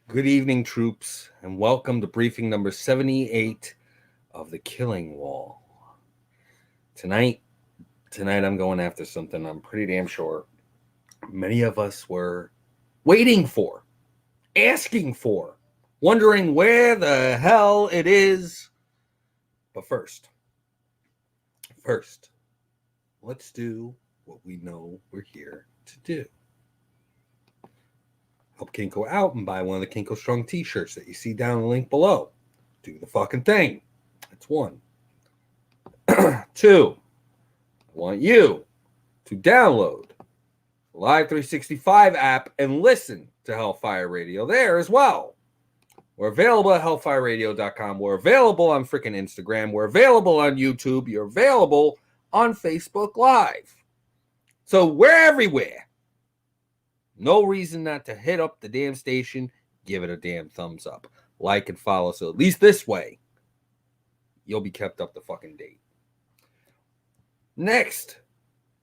Good evening, troops, and welcome to briefing number 78 of the Killing Wall. Tonight, I'm going after something I'm pretty damn sure many of us were waiting for, asking for, wondering where the hell it is. But first, let's do what we know we're here to do. Help Kinko out and buy one of the Kinko Strong t-shirts that you see down the link below. Do the fucking thing. That's one. Two, I want you to download the Live 365 app and listen to Hellfire Radio there as well. We're available at hellfireradio.com. We're available on freaking Instagram. We're available on YouTube. You're available on Facebook Live. So we're everywhere. No reason not to hit up the damn station. Give it a damn thumbs up. Like and follow. So at least this way, you'll be kept up to fucking date. Next,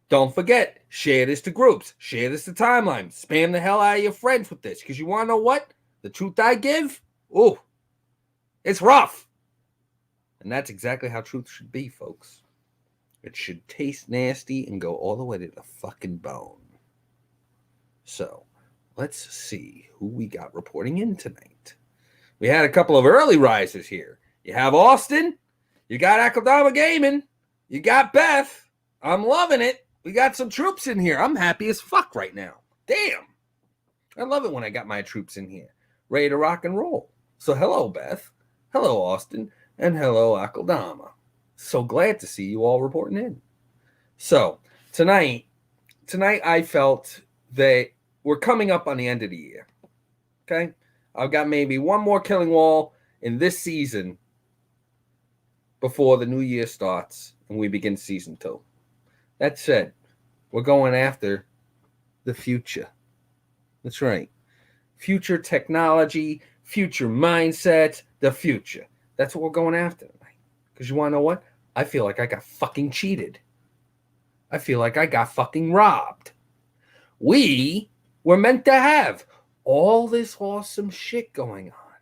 don't forget, share this to groups. Share this to timelines. Spam the hell out of your friends with this. Because you want to know what? The truth I give? Ooh, it's rough. And that's exactly how truth should be, folks. It should taste nasty and go all the way to the fucking bone. So, let's see who we got reporting in tonight. We had a couple of early risers here. You have Austin. You got Akaldama Gaming. You got Beth. I'm loving it. We got some troops in here. I'm happy as fuck right now. Damn. I love it when I got my troops in here. Ready to rock and roll. So hello, Beth. Hello, Austin. And hello, Akaldama. So glad to see you all reporting in. So tonight I felt that we're coming up on the end of the year. Okay? I've got maybe one more Killing Wall in this season before the new year starts and we begin season 2. That said, we're going after the future. That's right. Future technology, future mindset, the future. That's what we're going after tonight. Because you want to know what? I feel like I got fucking cheated. I feel like I got fucking robbed. We were meant to have all this awesome shit going on.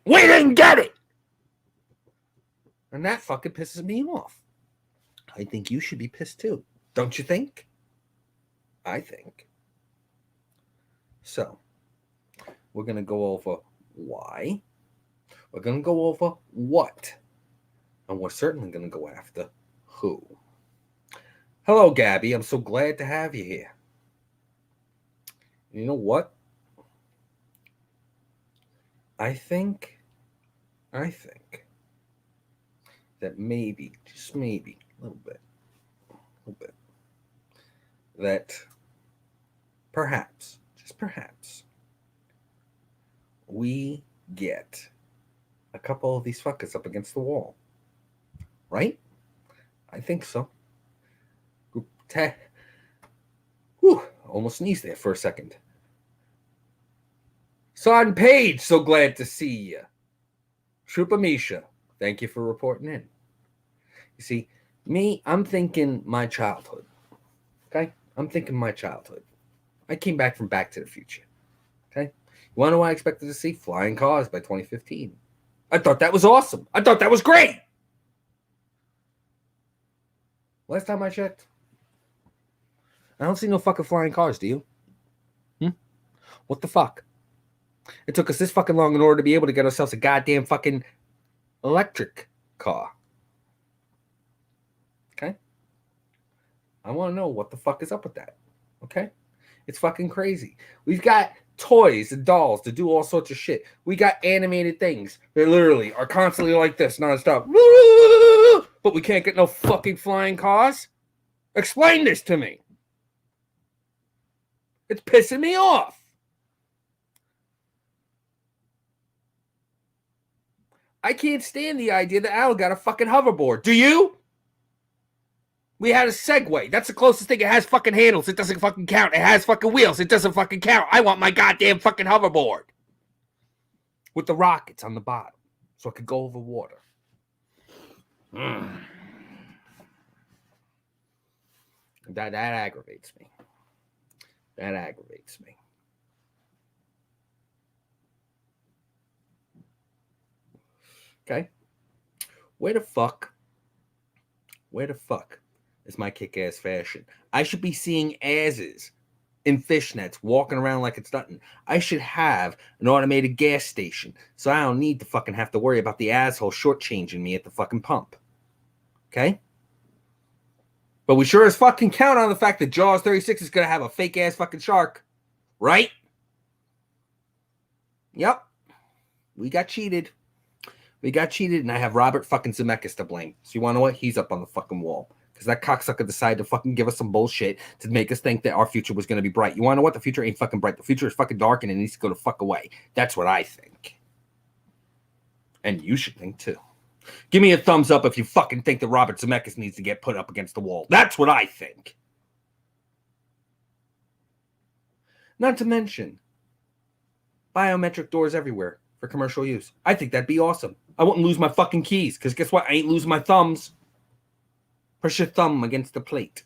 We didn't get it! And that fucking pisses me off. I think you should be pissed too. Don't you think? I think. So, we're going to go over why. We're going to go over what. And we're certainly going to go after who. Hello, Gabby. I'm so glad to have you here. You know what? I think that maybe, just maybe, a little bit, that perhaps, just perhaps, we get a couple of these fuckers up against the wall. Right? I think so. Whew, almost sneezed there for a second. Son Page, so glad to see you. Trooper Misha, thank you for reporting in. You see, me, I'm thinking my childhood. Okay? I'm thinking my childhood. I came back from Back to the Future. Okay? You want to know what I expected to see? Flying cars by 2015. I thought that was awesome. I thought that was great. Last time I checked, I don't see no fucking flying cars, do you? What the fuck? It took us this fucking long in order to be able to get ourselves a goddamn fucking electric car. Okay? I want to know what the fuck is up with that. Okay? It's fucking crazy. We've got toys and dolls to do all sorts of shit. We got animated things that literally are constantly like this nonstop. But we can't get no fucking flying cars? Explain this to me. It's pissing me off. I can't stand the idea that Al got a fucking hoverboard. Do you? We had a Segway. That's the closest thing. It has fucking handles. It doesn't fucking count. It has fucking wheels. It doesn't fucking count. I want my goddamn fucking hoverboard. With the rockets on the bottom. So it could go over water. That aggravates me. That aggravates me. Okay? Where the fuck is my kick-ass fashion? I should be seeing asses in fishnets walking around like it's nothing. I should have an automated gas station so I don't need to fucking have to worry about the asshole shortchanging me at the fucking pump. Okay? But we sure as fucking count on the fact that Jaws 36 is going to have a fake-ass fucking shark. Right? Yep. We got cheated. And I have Robert fucking Zemeckis to blame. So you want to know what? He's up on the fucking wall. Because that cocksucker decided to fucking give us some bullshit to make us think that our future was going to be bright. You want to know what? The future ain't fucking bright. The future is fucking dark and it needs to go the fuck away. That's what I think. And you should think too. Give me a thumbs up if you fucking think that Robert Zemeckis needs to get put up against the wall. That's what I think. Not to mention biometric doors everywhere for commercial use. I think that'd be awesome. I wouldn't lose my fucking keys because guess what? I ain't losing my thumbs. Push your thumb against the plate.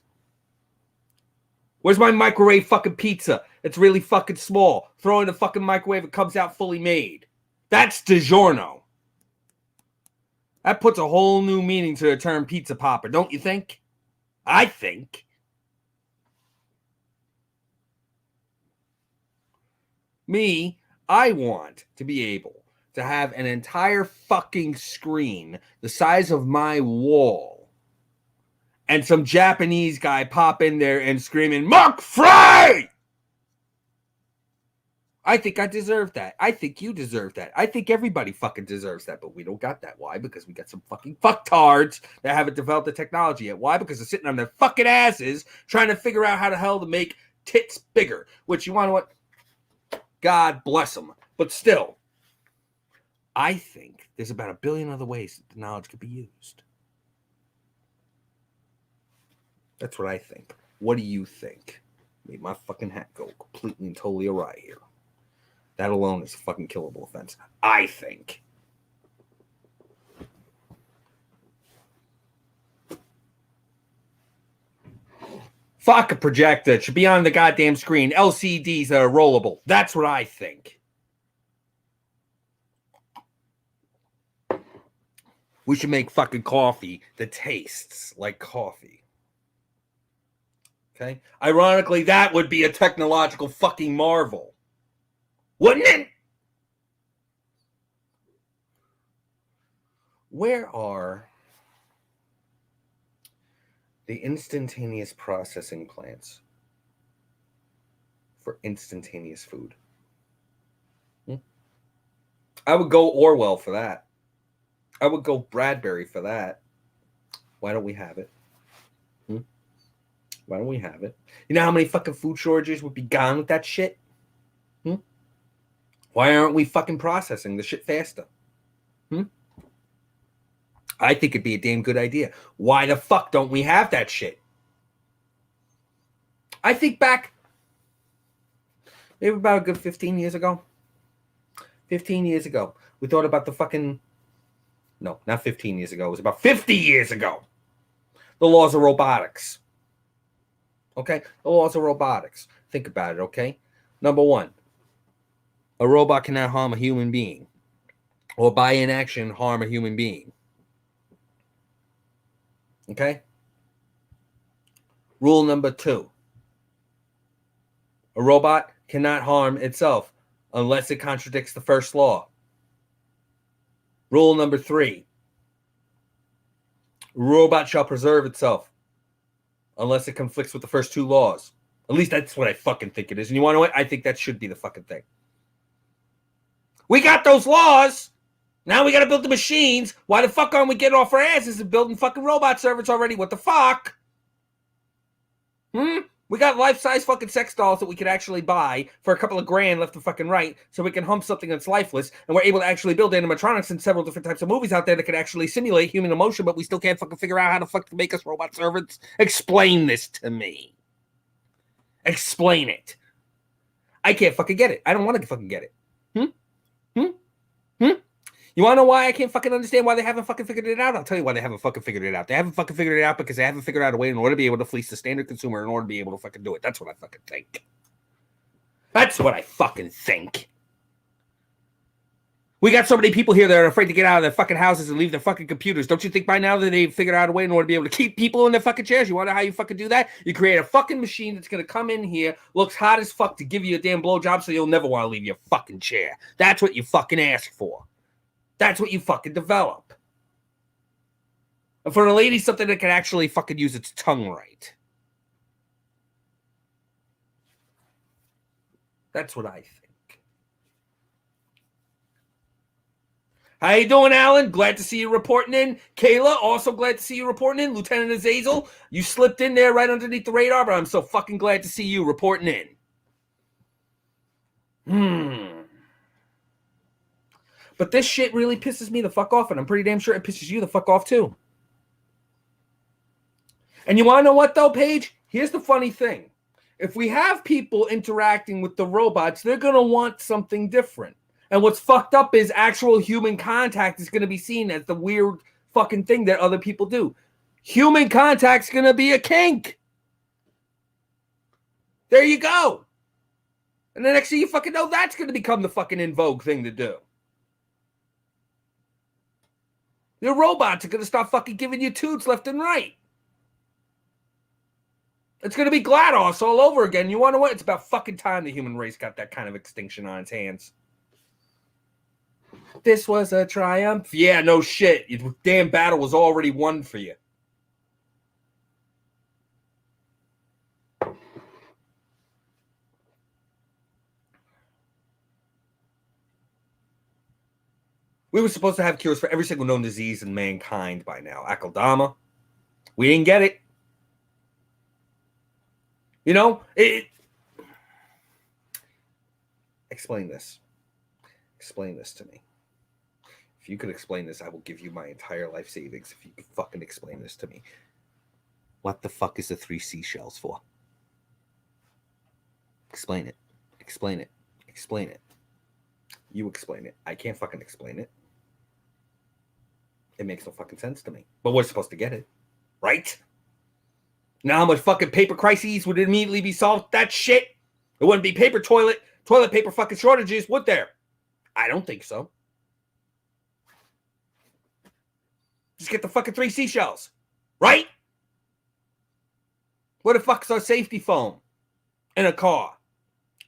Where's my microwave fucking pizza? It's really fucking small. Throw it in the fucking microwave, it comes out fully made. That's DiGiorno. That puts a whole new meaning to the term pizza popper, don't you think? I think. I want to be able to have an entire fucking screen the size of my wall and some Japanese guy pop in there and screaming, Mark Fry! I think I deserve that. I think you deserve that. I think everybody fucking deserves that, but we don't got that. Why? Because we got some fucking fucktards that haven't developed the technology yet. Why? Because they're sitting on their fucking asses trying to figure out how the hell to make tits bigger, which you want to what? God bless them. But still, I think there's about 1 billion other ways that the knowledge could be used. That's what I think. What do you think? Made my fucking hat go completely and totally awry here. That alone is a fucking killable offense. I think. Fuck a projector. It should be on the goddamn screen. LCDs that are rollable. That's what I think. We should make fucking coffee that tastes like coffee. Okay? Ironically, that would be a technological fucking marvel. Wouldn't it? Where are the instantaneous processing plants for instantaneous food? I would go Orwell for that. I would go Bradbury for that. Why don't we have it? Why don't we have it? You know how many fucking food shortages would be gone with that shit? Why aren't we fucking processing the shit faster? I think it'd be a damn good idea. Why the fuck don't we have that shit? I think back maybe about a good 15 years ago. 15 years ago. We thought about the fucking... No, not 15 years ago. It was about 50 years ago. The laws of robotics. Okay? The laws of robotics. Think about it, okay? Number one, a robot cannot harm a human being or by inaction harm a human being. Okay? Rule number 2, a robot cannot harm itself unless it contradicts the first law. Rule number 3, a robot shall preserve itself unless it conflicts with the first 2 laws. At least that's what I fucking think it is. And you want to know what? I think that should be the fucking thing. We got those laws. Now we got to build the machines. Why the fuck aren't we getting off our asses and building fucking robot servants already? What the fuck? We got life-size fucking sex dolls that we could actually buy for a couple of grand left to fucking right so we can hump something that's lifeless, and we're able to actually build animatronics in several different types of movies out there that can actually simulate human emotion, but we still can't fucking figure out how to fucking make us robot servants. Explain this to me. Explain it. I can't fucking get it. I don't want to fucking get it. You want to know why I can't fucking understand why they haven't fucking figured it out? I'll tell you why they haven't fucking figured it out. They haven't fucking figured it out because they haven't figured out a way in order to be able to fleece the standard consumer in order to be able to fucking do it. That's what I fucking think. That's what I fucking think. We got so many people here that are afraid to get out of their fucking houses and leave their fucking computers. Don't you think by now that they've figured out a way in order to be able to keep people in their fucking chairs? You wonder how you fucking do that? You create a fucking machine that's going to come in here, looks hot as fuck to give you a damn blowjob so you'll never want to leave your fucking chair. That's what you fucking ask for. That's what you fucking develop. And for a lady, something that can actually fucking use its tongue right. That's what I think. How you doing, Alan? Glad to see you reporting in. Kayla, also glad to see you reporting in. Lieutenant Azazel, you slipped in there right underneath the radar, but I'm so fucking glad to see you reporting in. But this shit really pisses me the fuck off, and I'm pretty damn sure it pisses you the fuck off, too. And you want to know what, though, Paige? Here's the funny thing. If we have people interacting with the robots, they're going to want something different. And what's fucked up is actual human contact is going to be seen as the weird fucking thing that other people do. Human contact's going to be a kink. There you go. And the next thing you fucking know, that's going to become the fucking in vogue thing to do. Your robots are going to start fucking giving you toots left and right. It's going to be GLaDOS all over again. You want to know what? It's about fucking time the human race got that kind of extinction on its hands. This was a triumph. Yeah, no shit. Your damn battle was already won for you. We were supposed to have cures for every single known disease in mankind by now. Akeldama. We didn't get it. You know, explain this. Explain this to me. If you could explain this, I will give you my entire life savings if you could fucking explain this to me. What the fuck is the 3 seashells for? Explain it. Explain it. Explain it. You explain it. I can't fucking explain it. It makes no fucking sense to me. But we're supposed to get it. Right? Now how much fucking paper crises would immediately be solved? That shit. It wouldn't be toilet paper fucking shortages, would there? I don't think so. Just get the fucking 3 seashells. Right? What the fuck's our safety foam in a car?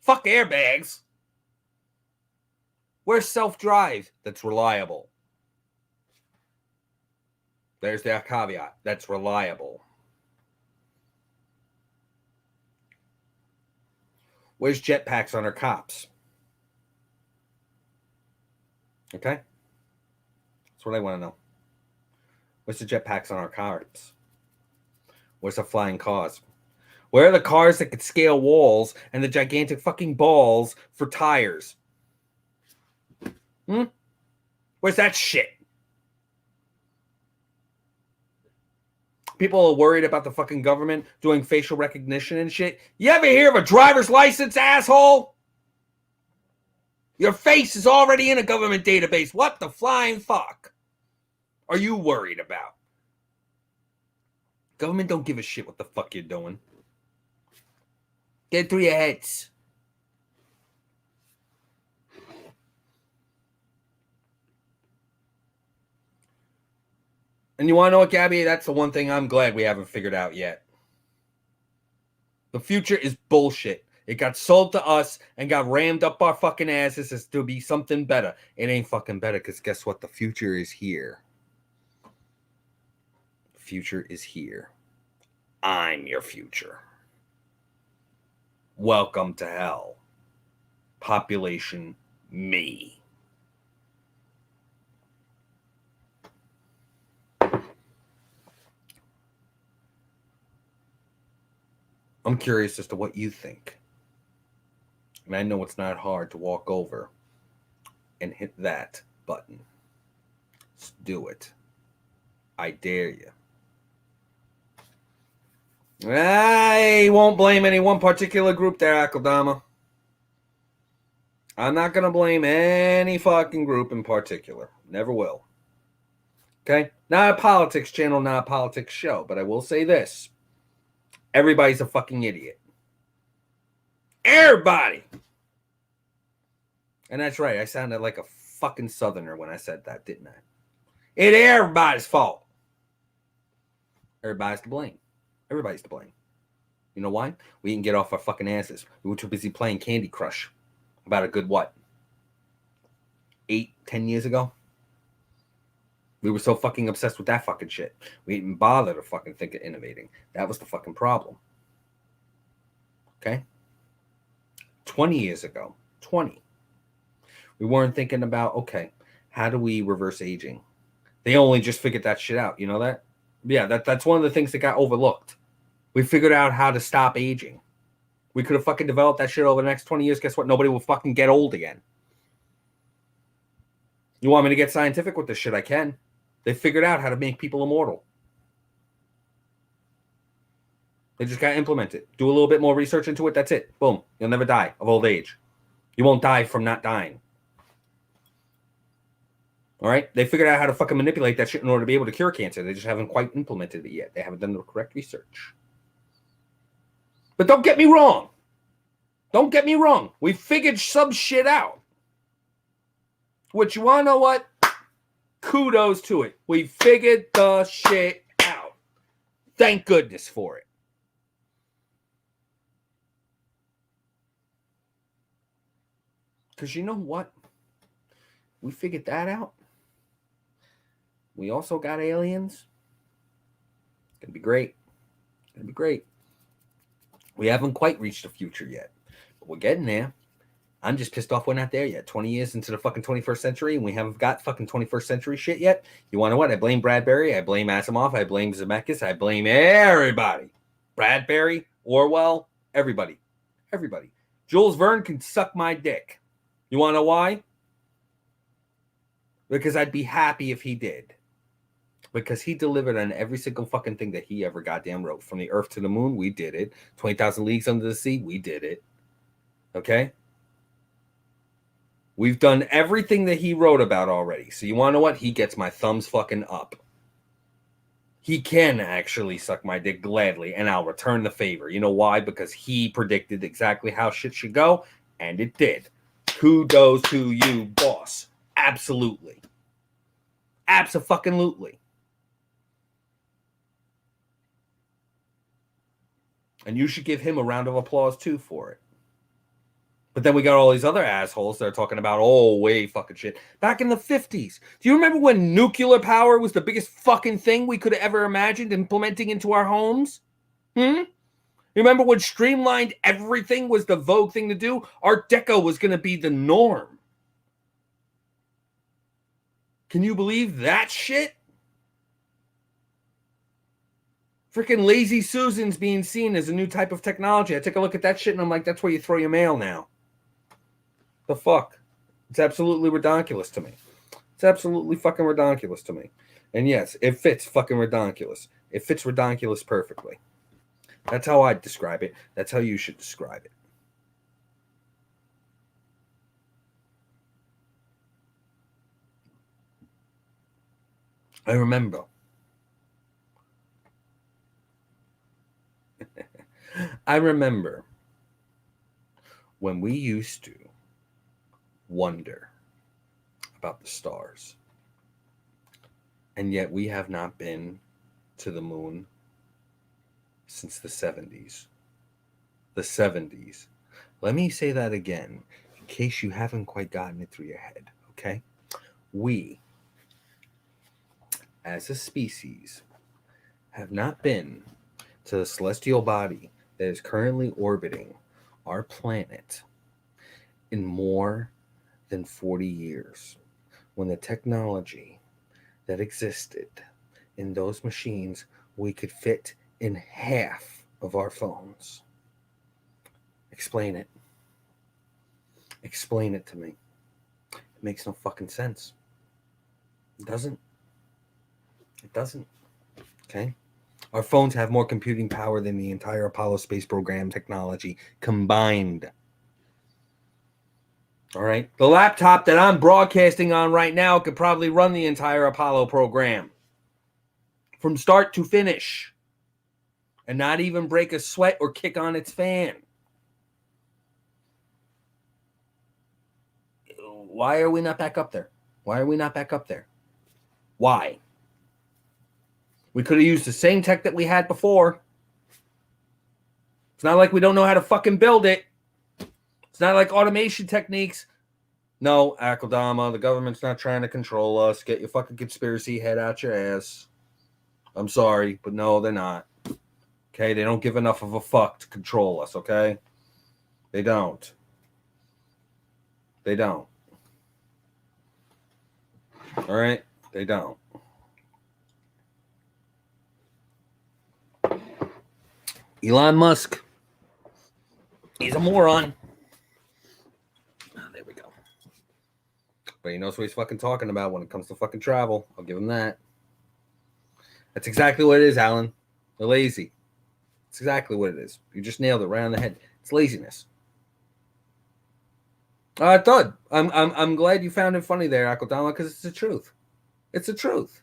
Fuck airbags. Where's self-drive that's reliable? There's the caveat. That's reliable. Where's jetpacks on our cops? Okay? That's what I want to know. Where's the jetpacks on our cars? Where's the flying cars? Where are the cars that could scale walls and the gigantic fucking balls for tires? Where's that shit? People are worried about the fucking government doing facial recognition and shit. You ever hear of a driver's license, asshole? Your face is already in a government database. What the flying fuck are you worried about? Government don't give a shit what the fuck you're doing. Get it through your heads. And you want to know what, Gabby? That's the one thing I'm glad we haven't figured out yet. The future is bullshit. It got sold to us and got rammed up our fucking asses as to be something better. It ain't fucking better because guess what? The future is here. The future is here. I'm your future. Welcome to hell. Population me. I'm curious as to what you think. And I know it's not hard to walk over and hit that button. Let's do it. I dare you. I won't blame any one particular group there, Akeldama. I'm not going to blame any fucking group in particular. Never will. Okay? Not a politics channel, not a politics show. But I will say this. Everybody's a fucking idiot. Everybody. And that's right. I sounded like a fucking Southerner when I said that, didn't I? It's everybody's fault. Everybody's to blame. Everybody's to blame. You know why? We didn't get off our fucking asses. We were too busy playing Candy Crush. About a good, 8, 10 years ago? We were so fucking obsessed with that fucking shit. We didn't bother to fucking think of innovating. That was the fucking problem. Okay? 20 years ago. 20. We weren't thinking about, okay, how do we reverse aging? They only just figured that shit out. You know that? Yeah, that's one of the things that got overlooked. We figured out how to stop aging. We could have fucking developed that shit over the next 20 years. Guess what? Nobody will fucking get old again. You want me to get scientific with this shit? I can. They figured out how to make people immortal. They just got to implement it. Do a little bit more research into it. That's it. Boom. You'll never die of old age. You won't die from not dying. All right? They figured out how to fucking manipulate that shit in order to be able to cure cancer. They just haven't quite implemented it yet. They haven't done the correct research. But don't get me wrong. Don't get me wrong. We figured some shit out. Which, you want to know what? Kudos to it. We figured the shit out. Thank goodness for it. Because you know what? We figured that out. We also got aliens. It's going to be great. It's going to be great. We haven't quite reached the future yet. But we're getting there. I'm just pissed off we're not there yet. 20 years into the fucking 21st century, and we haven't got fucking 21st century shit yet. You want to know what? I blame Bradbury. I blame Asimov. I blame Zemeckis. I blame everybody. Bradbury, Orwell, everybody. Everybody. Jules Verne can suck my dick. You want to know why? Because I'd be happy if he did. Because he delivered on every single fucking thing that he ever goddamn wrote. From the Earth to the Moon, we did it. 20,000 Leagues Under the Sea, we did it. Okay? We've done everything that he wrote about already. So you want to know what? He gets my thumbs fucking up. He can actually suck my dick gladly, and I'll return the favor. You know why? Because he predicted exactly how shit should go, and it did. Kudos to you, boss. Absolutely. Abso-fucking-lutely. And you should give him a round of applause, too, for it. But then we got all these other assholes that are talking about, way fucking shit. Back in the 50s. Do you remember when nuclear power was the biggest fucking thing we could have ever imagined implementing into our homes? You remember when streamlined everything was the vogue thing to do? Art Deco was going to be the norm. Can you believe that shit? Freaking Lazy Susans being seen as a new type of technology. I take a look at that shit and I'm like, that's where you throw your mail now. The fuck? It's absolutely ridiculous to me. It's absolutely fucking ridiculous to me. And yes, it fits fucking ridiculous. It fits ridiculous perfectly. That's how I'd describe it. That's how you should describe it. I remember. I remember when we used to wonder about the stars. And yet we have not been to the moon since the 70s. The 70s. Let me say that again, in case you haven't quite gotten it through your head, okay? We, as a species, have not been to the celestial body that is currently orbiting our planet in more than 40 years, when the technology that existed in those machines we could fit in half of our phones. Explain it. Explain it to me. It makes no fucking sense. It doesn't. It doesn't. Okay? Our phones have more computing power than the entire Apollo space program technology combined. All right? The laptop that I'm broadcasting on right now could probably run the entire Apollo program from start to finish and not even break a sweat or kick on its fan. Why are we not back up there? Why are we not back up there? Why? We could have used the same tech that we had before. It's not like we don't know how to fucking build it. It's not like automation techniques. No, Akaldama, the government's not trying to control us. Get your fucking conspiracy head out your ass. I'm sorry, but no, they're not. Okay, they don't give enough of a fuck to control us, okay? They don't. They don't. All right? They don't. Elon Musk. He's a moron. Oh, there we go. But he knows what he's fucking talking about when it comes to fucking travel. I'll give him that. That's exactly what it is, Alan. They're lazy. It's exactly what it is. You just nailed it right on the head. It's laziness. Todd, I'm glad you found it funny there, Akaldama, because it's the truth. It's the truth.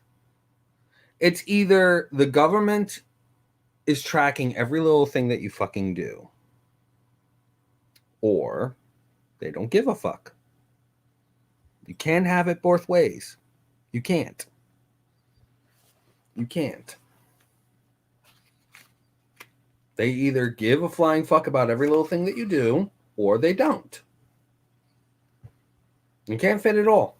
It's either the government is tracking every little thing that you fucking do, or they don't give a fuck. You can't have it both ways. You can't. You can't. They either give a flying fuck about every little thing that you do, or they don't. You can't fit it all.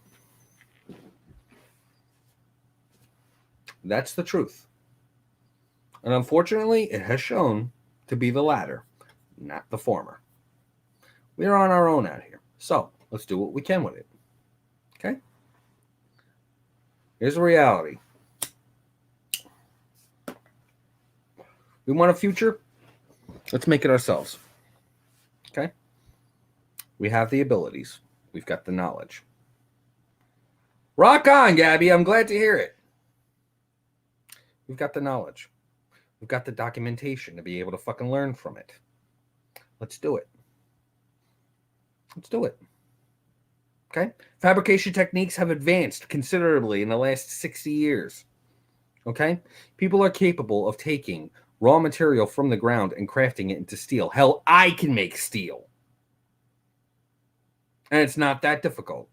That's the truth. And unfortunately, it has shown to be the latter, not the former. We are on our own out here. So let's do what we can with it. Okay? Here's the reality. We want a future? Let's make it ourselves. Okay? We have the abilities. We've got the knowledge. Rock on, Gabby. I'm glad to hear it. We've got the knowledge. We've got the documentation to be able to fucking learn from it. Let's do it. Let's do it. Okay? Fabrication techniques have advanced considerably in the last 60 years. Okay? People are capable of taking raw material from the ground and crafting it into steel. Hell, I can make steel. And it's not that difficult.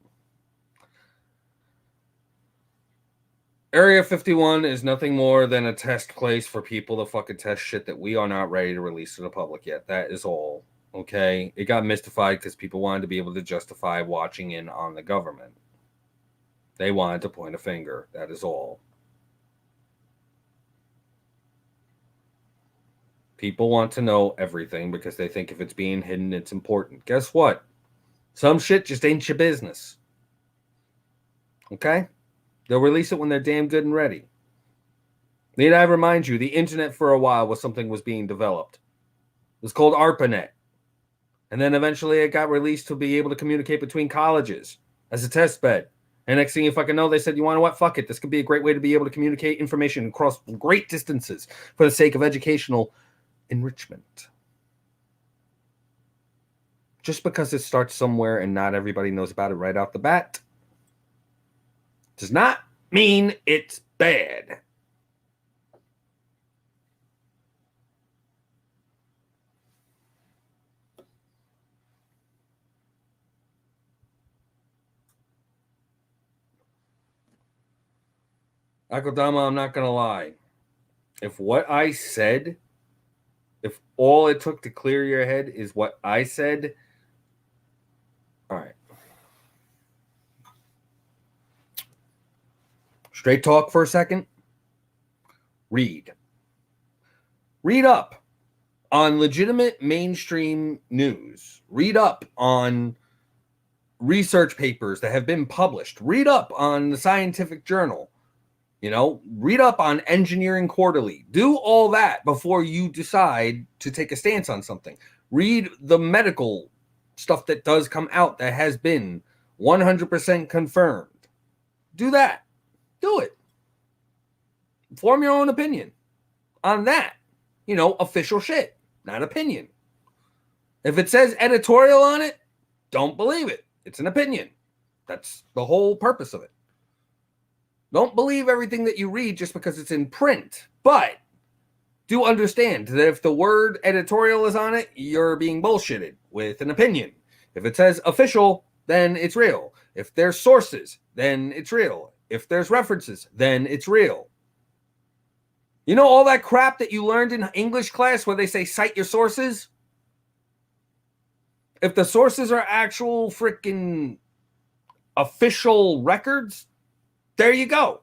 Area 51 is nothing more than a test place for people to fucking test shit that we are not ready to release to the public yet. That is all. Okay? It got mystified because people wanted to be able to justify watching in on the government. They wanted to point a finger. That is all. People want to know everything because they think if it's being hidden, it's important. Guess what? Some shit just ain't your business. Okay? They'll release it when they're damn good and ready. Need I remind you, the internet for a while was something was being developed. It was called ARPANET. And then eventually it got released to be able to communicate between colleges as a test bed. And next thing you fucking know, they said, you want to what? Fuck it. This could be a great way to be able to communicate information across great distances for the sake of educational enrichment. Just because it starts somewhere and not everybody knows about it right off the bat does not mean it's bad. Akaldama, I'm not going to lie. If what I said, if all it took to clear your head is what I said, all right. Straight talk for a second. Read. Read up on legitimate mainstream news. Read up on research papers that have been published. Read up on the scientific journal. You know, read up on Engineering Quarterly. Do all that before you decide to take a stance on something. Read the medical stuff that does come out that has been 100% confirmed. Do that. Do it. Form your own opinion on that. You know, official shit, not opinion. If it says editorial on it, don't believe it. It's an opinion. That's the whole purpose of it. Don't believe everything that you read just because it's in print. But do understand that if the word editorial is on it, you're being bullshitted with an opinion. If it says official, then it's real. If there's sources, then it's real. If there's references, then it's real. You know all that crap that you learned in English class where they say cite your sources? If the sources are actual freaking official records, there you go.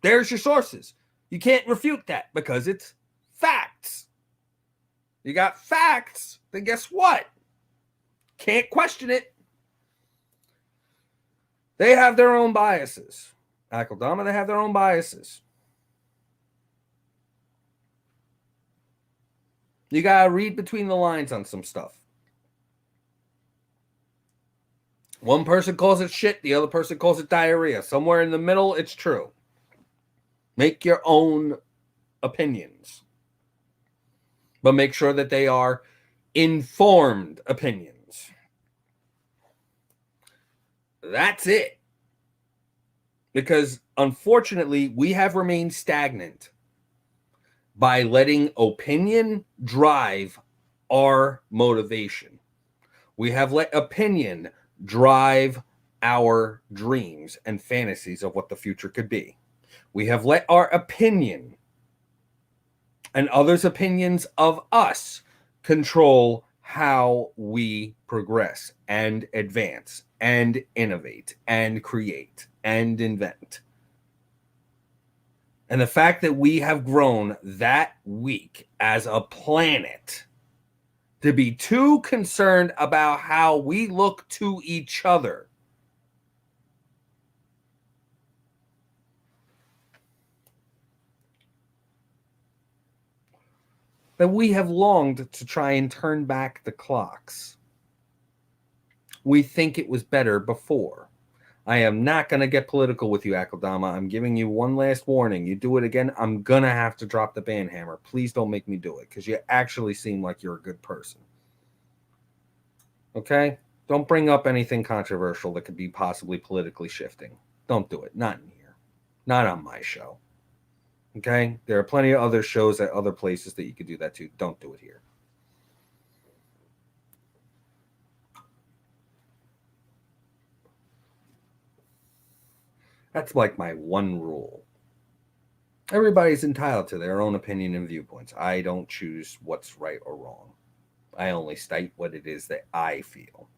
There's your sources. You can't refute that because it's facts. You got facts, then guess what? Can't question it. They have their own biases. Akaldama, they have their own biases. You got to read between the lines on some stuff. One person calls it shit, the other person calls it diarrhea. Somewhere in the middle, it's true. Make your own opinions. But make sure that they are informed opinions. That's it. Because unfortunately, we have remained stagnant by letting opinion drive our motivation. We have let opinion drive our dreams and fantasies of what the future could be. We have let our opinion and others' opinions of us control how we progress and advance and innovate and create and invent. And the fact that we have grown that weak as a planet to be too concerned about how we look to each other that we have longed to try and turn back the clocks. We think it was better before. I am not going to get political with you, Akaldama. I'm giving you one last warning. You do it again, I'm going to have to drop the ban hammer. Please don't make me do it because you actually seem like you're a good person. Okay? Don't bring up anything controversial that could be possibly politically shifting. Don't do it. Not in here. Not on my show. Okay? There are plenty of other shows at other places that you could do that to. Don't do it here. That's like my one rule. Everybody's entitled to their own opinion and viewpoints. I don't choose what's right or wrong. I only state what it is that I feel.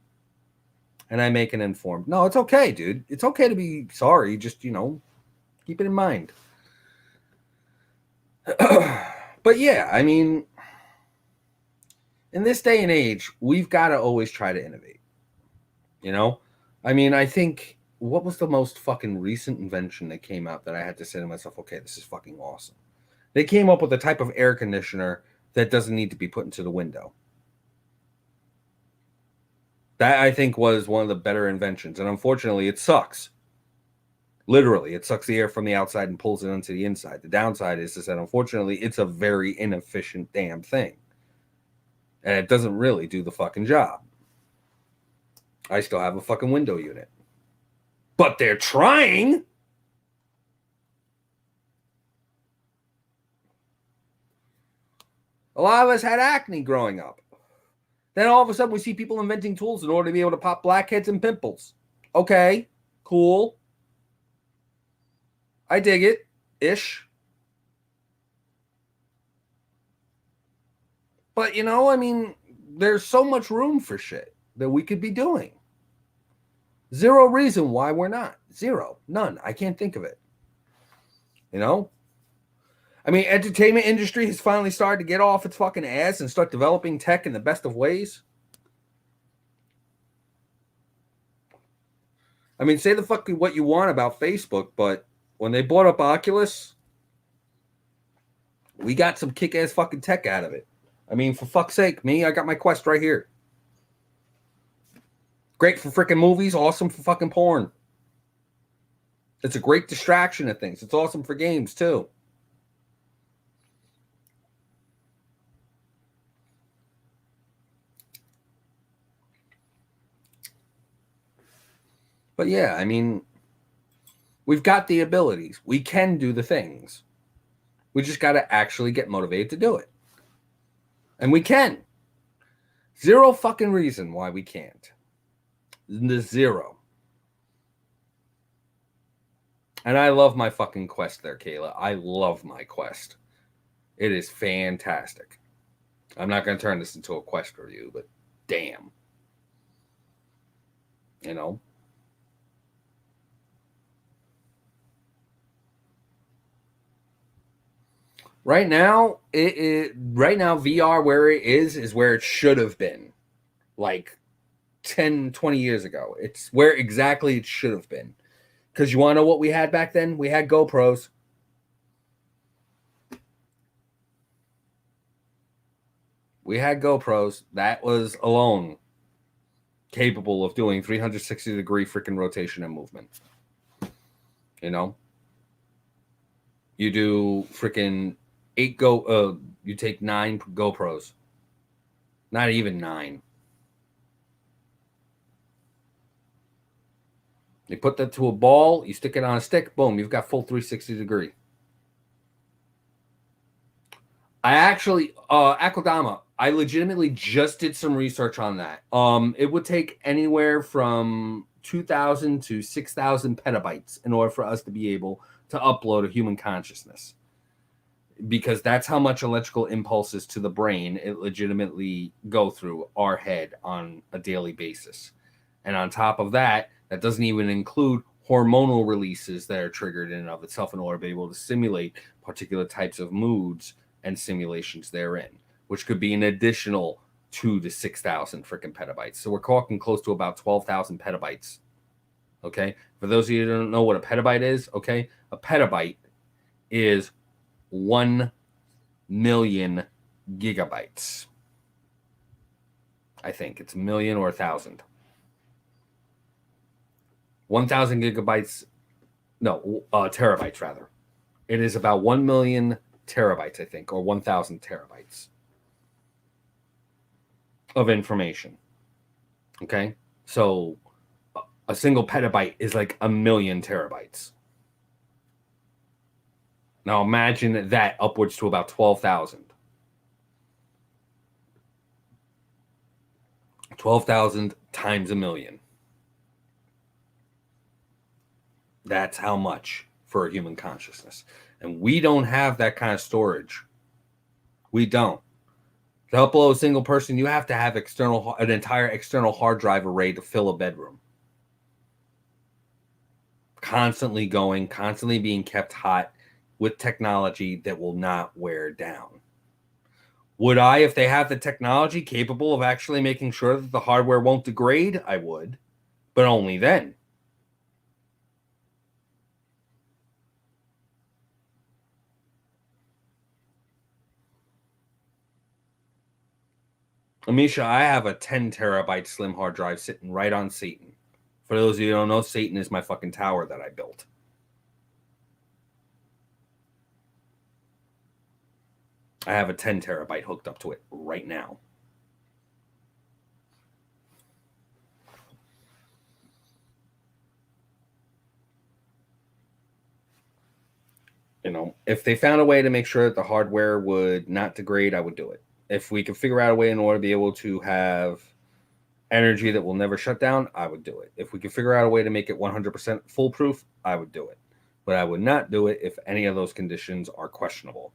And I make an informed. No, it's okay, dude. It's okay to be sorry. Just, keep it in mind. But yeah, I mean, in this day and age, we've got to always try to innovate. I mean, I think, what was the most fucking recent invention that came out that I had to say to myself, okay, this is fucking awesome? They came up with a type of air conditioner that doesn't need to be put into the window. That, I think, was one of the better inventions. And unfortunately, it sucks. Literally, it sucks the air from the outside and pulls it into the inside. The downside is that, unfortunately, it's a very inefficient damn thing. And it doesn't really do the fucking job. I still have a fucking window unit. But they're trying. A lot of us had acne growing up. Then all of a sudden we see people inventing tools in order to be able to pop blackheads and pimples. Okay, cool. I dig it, ish. But, I mean, there's so much room for shit that we could be doing. Zero reason why we're not. Zero. None. I can't think of it. I mean, entertainment industry has finally started to get off its fucking ass and start developing tech in the best of ways. I mean, say the fuck what you want about Facebook, but when they bought up Oculus, we got some kick-ass fucking tech out of it. I mean, for fuck's sake, I got my Quest right here. Great for freaking movies, awesome for fucking porn. It's a great distraction of things. It's awesome for games, too. But yeah, I mean, we've got the abilities. We can do the things. We just got to actually get motivated to do it. And we can. Zero fucking reason why we can't. Zero. And I love my fucking Quest there, Kayla. I love my Quest. It is fantastic. I'm not going to turn this into a Quest review, but damn. You know? Right now, right now VR where it is where it should have been. Like 10, 20 years ago. It's where exactly it should have been. Because you want to know what we had back then? We had GoPros. We had GoPros. That was alone capable of doing 360-degree freaking rotation and movement. You know? You do freaking you take 9 GoPros. Not even 9. You put that to a ball, you stick it on a stick, boom, you've got full 360 degree. I actually, Akudama, I legitimately just did some research on that. It would take anywhere from 2,000 to 6,000 petabytes in order for us to be able to upload a human consciousness. Because that's how much electrical impulses to the brain it legitimately go through our head on a daily basis. And on top of that, that doesn't even include hormonal releases that are triggered in and of itself in order to be able to simulate particular types of moods and simulations therein, which could be an additional 2 to 6,000 freaking petabytes. So we're talking close to about 12,000 petabytes. Okay. For those of you who don't know what a petabyte is, okay, a petabyte is 1 million gigabytes. I think it's a million or 1,000. 1,000 gigabytes, no, terabytes rather. It is about 1 million terabytes, I think, or 1,000 terabytes of information. Okay, so a single petabyte is like a million terabytes. Now imagine that upwards to about 12,000. 12,000 times a million. That's how much for a human consciousness. And we don't have that kind of storage. We don't. To upload a single person, you have to have an entire external hard drive array to fill a bedroom. Constantly going, constantly being kept hot with technology that will not wear down. Would I, if they have the technology capable of actually making sure that the hardware won't degrade? I would, but only then. Amisha, I have a 10 terabyte slim hard drive sitting right on Satan. For those of you who don't know, Satan is my fucking tower that I built. I have a 10 terabyte hooked up to it right now. You know, if they found a way to make sure that the hardware would not degrade, I would do it. If we could figure out a way in order to be able to have energy that will never shut down, I would do it. If we could figure out a way to make it 100% foolproof, I would do it. But I would not do it if any of those conditions are questionable.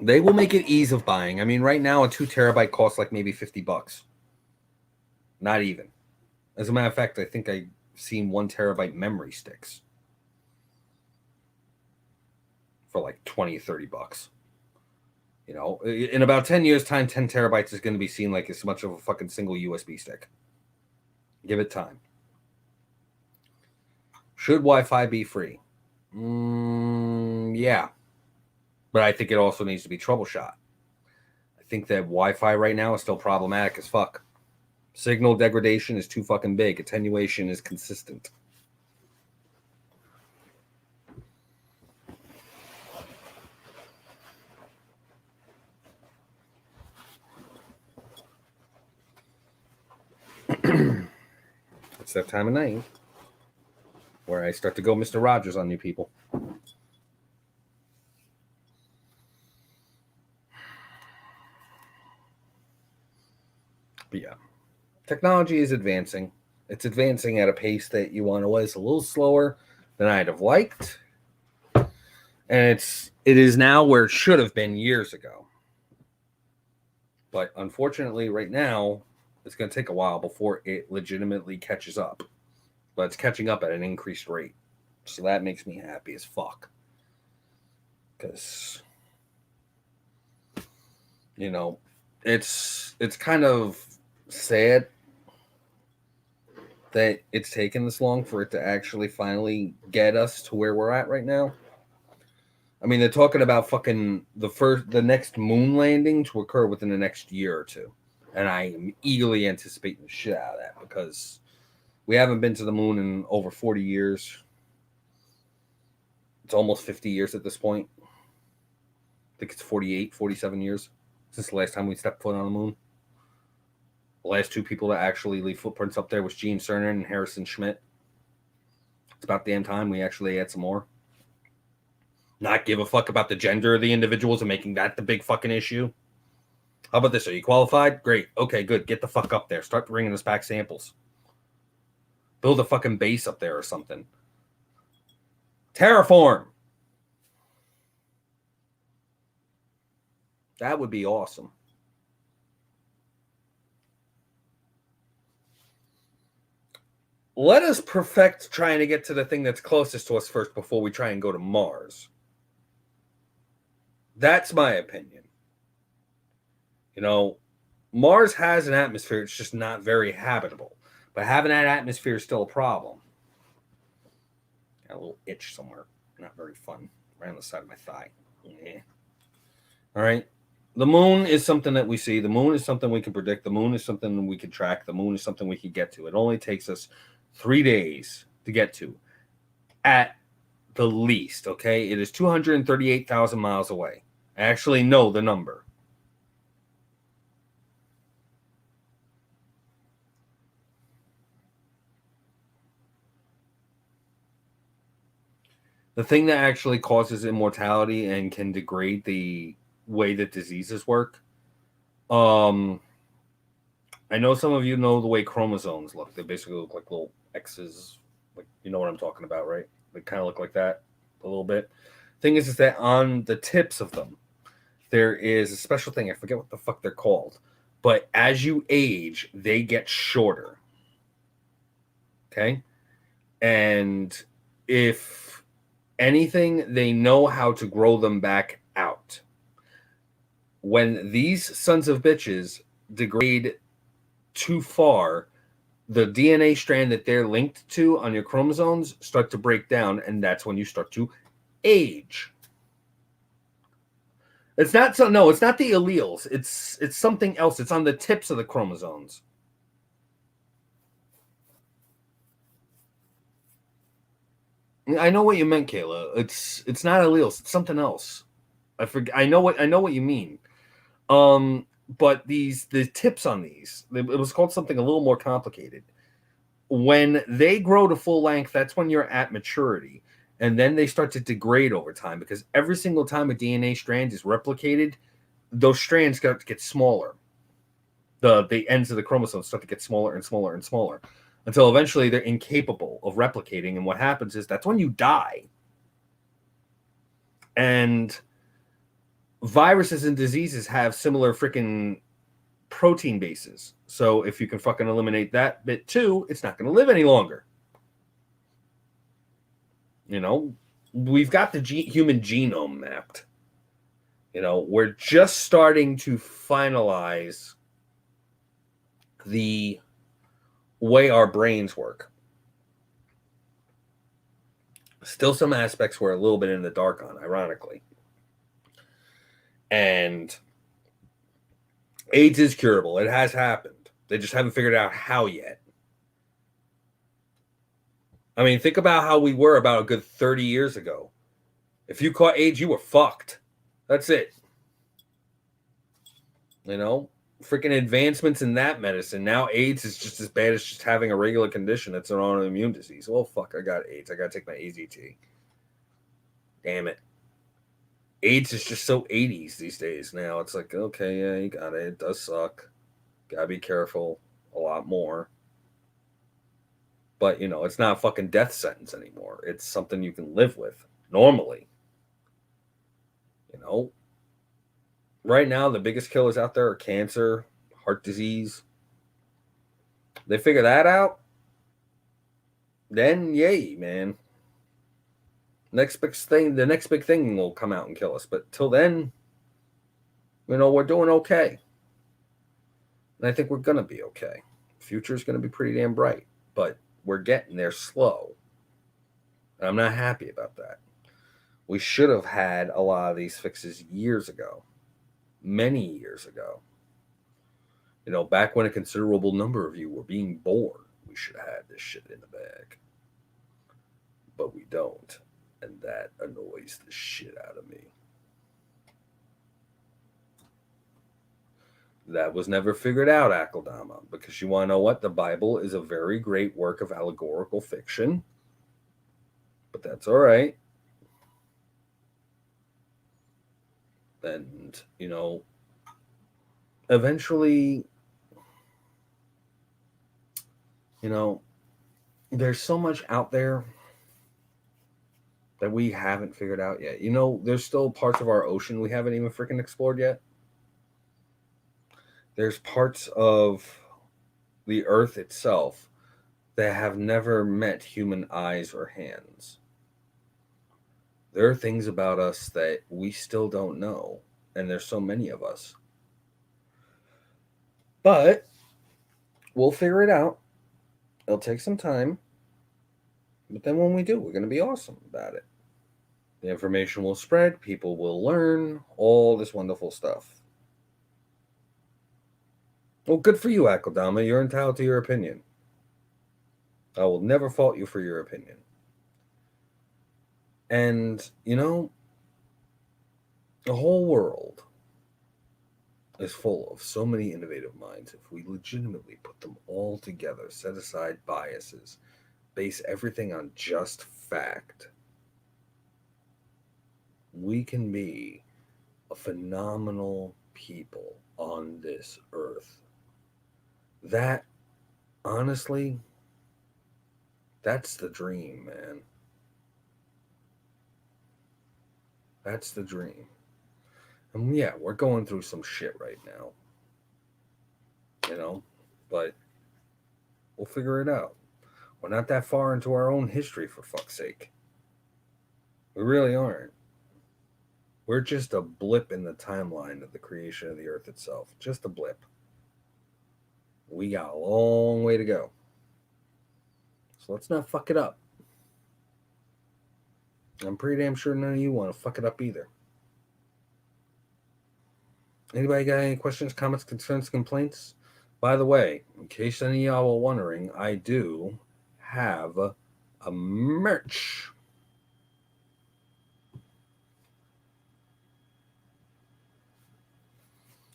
They will make it ease of buying. I mean, right now, a 2 terabyte costs like maybe $50. Not even. As a matter of fact, I think I've seen 1 terabyte memory sticks for like $20-$30. You know, in about 10 years' time, 10 terabytes is going to be seen like as much of a fucking single USB stick. Give it time. Should Wi-Fi be free? Yeah. But I think it also needs to be troubleshot. I think that Wi-Fi right now is still problematic as fuck. Signal degradation is too fucking big. Attenuation is consistent. It's that time of night where I start to go Mr. Rogers on you people. But yeah, technology is advancing. It's advancing at a pace that you want to was a little slower than I'd have liked. And it is now where it should have been years ago. But unfortunately, right now, it's going to take a while before it legitimately catches up. But it's catching up at an increased rate. So that makes me happy as fuck. Because, you know, it's kind of sad that it's taken this long for it to actually finally get us to where we're at right now. I mean, they're talking about fucking the next moon landing to occur within the next year or two. And I am eagerly anticipating the shit out of that because we haven't been to the moon in over 40 years. It's almost 50 years at this point. I think it's 48, 47 years since the last time we stepped foot on the moon. The last two people to actually leave footprints up there was Gene Cernan and Harrison Schmitt. It's about damn time we actually add some more. Not give a fuck about the gender of the individuals and making that the big fucking issue. How about this? Are you qualified? Great. Okay, good. Get the fuck up there. Start bringing us back samples. Build a fucking base up there or something. Terraform. That would be awesome. Let us perfect trying to get to the thing that's closest to us first before we try and go to Mars. That's my opinion. You know, Mars has an atmosphere. It's just not very habitable. But having that atmosphere is still a problem. Got a little itch somewhere. Not very fun. Right on the side of my thigh. Yeah. All right. The moon is something that we see. The moon is something we can predict. The moon is something we can track. The moon is something we can get to. It only takes us 3 days to get to at the least. Okay. It is 238,000 miles away. I actually know the number. The thing that actually causes immortality and can degrade the way that diseases work. I know some of you know the way chromosomes look. They basically look like little X's. Like, you know what I'm talking about, right? They kind of look like that a little bit. Thing is that on the tips of them, there is a special thing. I forget what the fuck they're called. But as you age, they get shorter. Okay? And if anything, they know how to grow them back out. When these sons of bitches degrade too far, the DNA strand that they're linked to on your chromosomes start to break down, and that's when you start to age. It's not so. No, it's not the alleles. It's something else. It's on the tips of the chromosomes. I know what you meant, Kayla. It's not alleles. It's something else. I know what you mean. But the tips on these, it was called something a little more complicated. When they grow to full length, that's when you're at maturity. And then they start to degrade over time because every single time a DNA strand is replicated, those strands start to get smaller. The ends of the chromosomes start to get smaller and smaller and smaller until eventually they're incapable of replicating. And what happens is that's when you die. And viruses and diseases have similar freaking protein bases. So if you can fucking eliminate that bit too, it's not going to live any longer. You know, we've got the human genome mapped. You know, we're just starting to finalize the way our brains work. Still some aspects we're a little bit in the dark on, ironically. And AIDS is curable. It has happened. They just haven't figured out how yet. I mean, think about how we were about a good 30 years ago. If you caught AIDS, you were fucked. That's it. You know, freaking advancements in that medicine. Now AIDS is just as bad as just having a regular condition that's an autoimmune disease. Oh, fuck, I got AIDS. I got to take my AZT. Damn it. AIDS is just so 80s these days now. It's like, okay, yeah, you got it. It does suck. Gotta be careful a lot more. But, it's not a fucking death sentence anymore. It's something you can live with normally. You know, right now, the biggest killers out there are cancer, heart disease. They figure that out, then yay, man. The next big thing will come out and kill us. But till then, we're doing okay. And I think we're going to be okay. Future's going to be pretty damn bright. But we're getting there slow. And I'm not happy about that. We should have had a lot of these fixes years ago. Many years ago. Back when a considerable number of you were being bored, we should have had this shit in the bag. But we don't. And that annoys the shit out of me. That was never figured out, Akeldama, because you want to know what? The Bible is a very great work of allegorical fiction. But that's all right. And, eventually, there's so much out there that we haven't figured out yet. There's still parts of our ocean we haven't even freaking explored yet. There's parts of the earth itself that have never met human eyes or hands. There are things about us that we still don't know, and there's so many of us. But we'll figure it out. It'll take some time. But then when we do, we're going to be awesome about it. The information will spread, people will learn, all this wonderful stuff. Well, good for you, Akeldama. You're entitled to your opinion. I will never fault you for your opinion. And, the whole world is full of so many innovative minds. If we legitimately put them all together, set aside biases, base everything on just fact, we can be a phenomenal people on this earth. That, honestly, that's the dream, man. That's the dream. And yeah, we're going through some shit right now. But we'll figure it out. We're not that far into our own history, for fuck's sake. We really aren't. We're just a blip in the timeline of the creation of the earth itself. Just a blip. We got a long way to go. So let's not fuck it up. I'm pretty damn sure none of you want to fuck it up either. Anybody got any questions, comments, concerns, complaints? By the way, in case any of y'all were wondering, I do have a merch.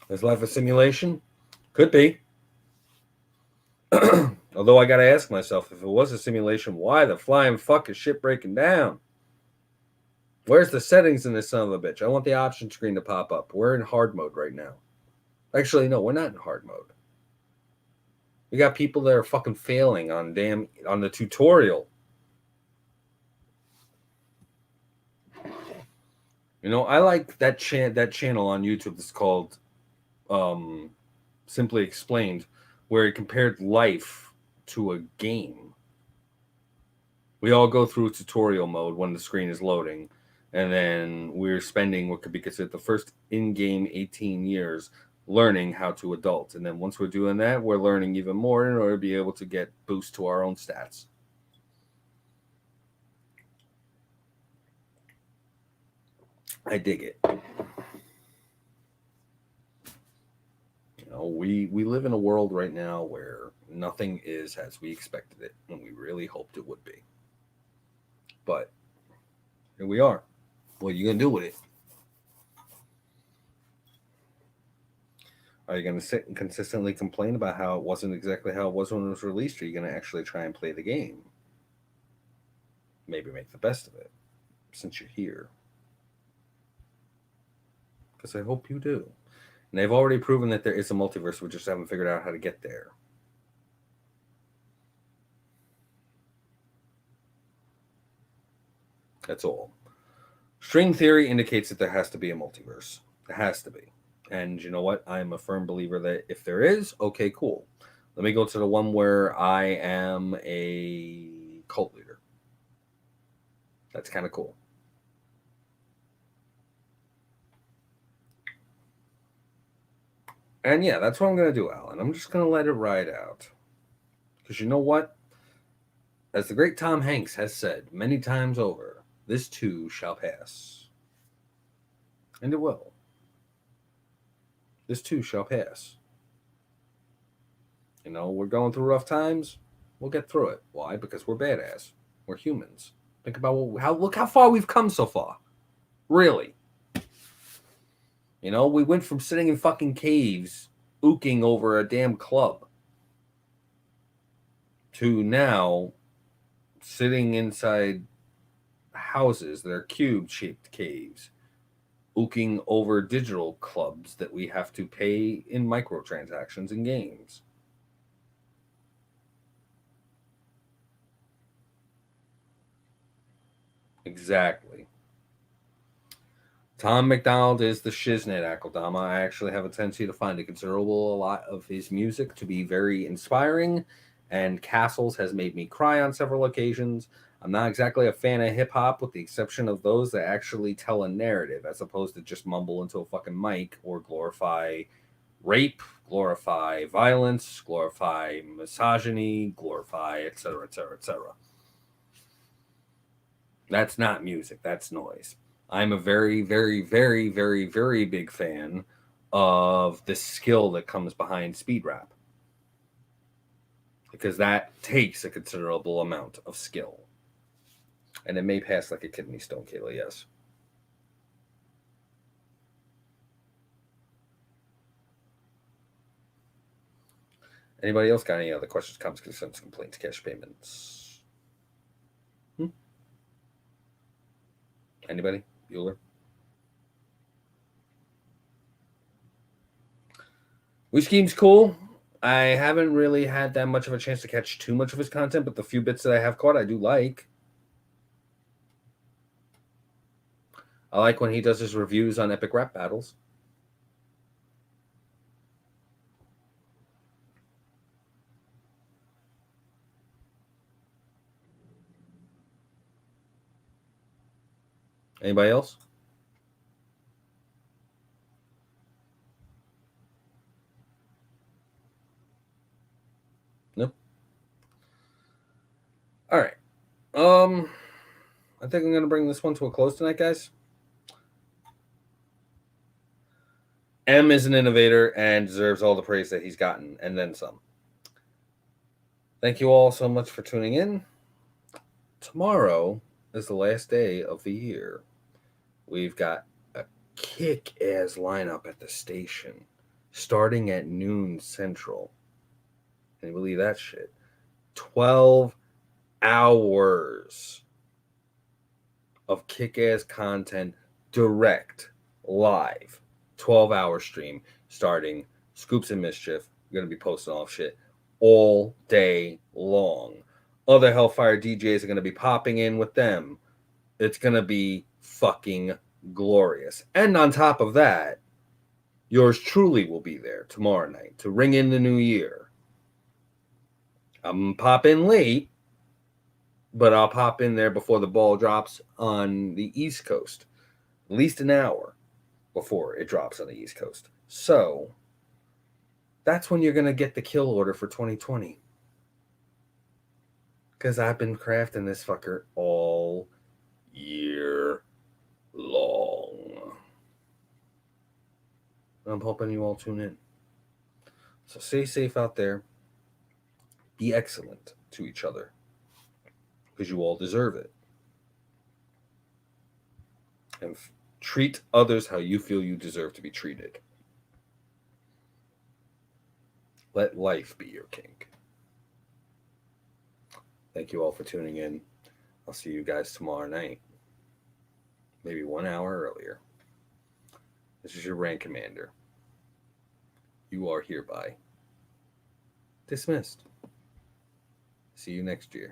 Is life a simulation? Could be. Although I gotta ask myself, if it was a simulation, why the flying fuck is shit breaking down? Where's the settings in this son of a bitch? I want the option screen to pop up. We're in hard mode right now. Actually, no, we're not in hard mode. We got people that are fucking failing on the tutorial. I like that channel on YouTube that's called Simply Explained, where he compared life to a game. We all go through tutorial mode when the screen is loading, and then we're spending what could be considered the first in-game 18 years learning how to adult. And then once we're doing that, we're learning even more in order to be able to get boost to our own stats. I dig it. We live in a world right now where nothing is as we expected it, and we really hoped it would be. But here we are. What are you going to do with it? Are you going to sit and consistently complain about how it wasn't exactly how it was when it was released? Or are you going to actually try and play the game? Maybe make the best of it, since you're here. Because I hope you do. And they've already proven that there is a multiverse. We just haven't figured out how to get there. That's all. String theory indicates that there has to be a multiverse. There has to be. And you know what? I'm a firm believer that if there is, okay, cool. Let me go to the one where I am a cult leader. That's kind of cool. And yeah, that's what I'm going to do, Alan. I'm just going to let it ride out. Because you know what? As the great Tom Hanks has said many times over, this too shall pass. And it will. This too shall pass. You know, we're going through rough times. We'll get through it. Why? Because we're badass. We're humans. Think about look how far we've come so far. Really. You know, we went from sitting in fucking caves, ooking over a damn club, to now sitting inside houses that are cube-shaped caves, ooking over digital clubs that we have to pay in microtransactions in games. Exactly. Tom McDonald is the shiznit, Akeldama. I actually have a tendency to find a lot of his music to be very inspiring, and Castles has made me cry on several occasions. I'm not exactly a fan of hip hop, with the exception of those that actually tell a narrative, as opposed to just mumble into a fucking mic or glorify rape, glorify violence, glorify misogyny, glorify etc., etc., etc. That's not music, that's noise. I'm a very, very, very, very, very big fan of the skill that comes behind speed rap, because that takes a considerable amount of skill. And it may pass like a kidney stone, Kayla, yes. Anybody else got any other questions, comments, concerns, complaints, cash payments? Anybody? Bueller? WeScheme's cool. I haven't really had that much of a chance to catch too much of his content, but the few bits that I have caught, I do like. I like when he does his reviews on epic rap battles. Anybody else? Nope. All right. I think I'm going to bring this one to a close tonight, guys. M is an innovator and deserves all the praise that he's gotten, and then some. Thank you all so much for tuning in. Tomorrow is the last day of the year. We've got a kick-ass lineup at the station, starting at noon Central. Can you believe that shit? 12 hours of kick-ass content, direct, live, 12-hour stream, starting Scoops and Mischief. We're going to be posting off shit all day long. Other Hellfire DJs are going to be popping in with them. It's going to be fucking glorious. And on top of that, yours truly will be there tomorrow night to ring in the new year. I'm pop in late, but I'll pop in there before the ball drops on the East Coast, at least an hour before it drops on the East Coast. So that's when you're going to get the kill order for 2020. Because I've been crafting this fucker all year long. I'm hoping you all tune in. So stay safe out there. Be excellent to each other, because you all deserve it. And treat others how you feel you deserve to be treated. Let life be your kink. Thank you all for tuning in. I'll see you guys tomorrow night. Maybe 1 hour earlier. This is your Rank Commander. you are hereby dismissed. See you next year.